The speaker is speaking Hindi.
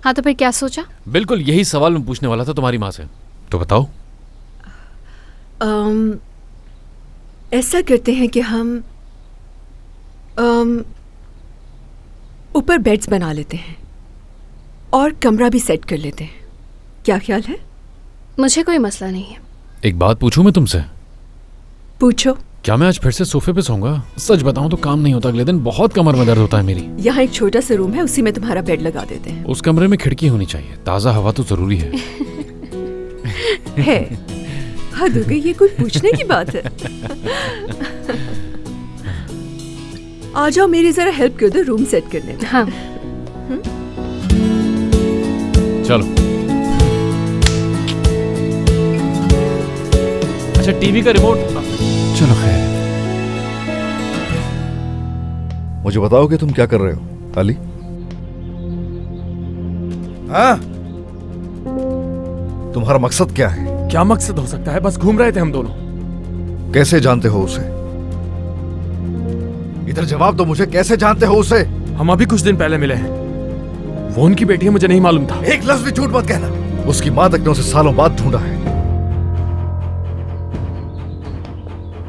हाँ तो फिर क्या सोचा? बिल्कुल यही सवाल मैं पूछने वाला था तुम्हारी माँ से। तो बताओ। ऐसा करते हैं कि हम ऊपर बेड्स बना लेते हैं और कमरा भी सेट कर लेते हैं। क्या ख्याल है? मुझे कोई मसला नहीं है। एक बात पूछूं मैं तुमसे? पूछो। क्या मैं आज फिर से सोफे पे सोऊंगा? सच बताऊं तो काम नहीं होता अगले दिन, बहुत कमर में दर्द होता है मेरी। यहाँ एक छोटा सा रूम है, उसी में तुम्हारा बेड लगा देते हैं। उस कमरे में खिड़की होनी चाहिए, ताज़ा हवा तो जरूरी है। है, हद हो गई, ये कोई पूछने की बात है। आ जाओ, मेरी जरा हेल्प कर दो रूम सेट करने में। हाँ। चलो। अच्छा टीवी का रिमोट। चलो खैर। मुझे बताओ कि तुम क्या कर रहे हो अली? हाँ, तुम्हारा मकसद क्या है? क्या मकसद हो सकता है? बस घूम रहे थे हम दोनों। कैसे जानते हो उसे? इधर जवाब दो मुझे, कैसे जानते हो उसे? हम अभी कुछ दिन पहले मिले हैं। वो उनकी बेटी है, मुझे नहीं मालूम था। एक लफ्ज भी झूठ मत कहना। उसकी मां तक ने उसे सालों बाद ढूंढा है।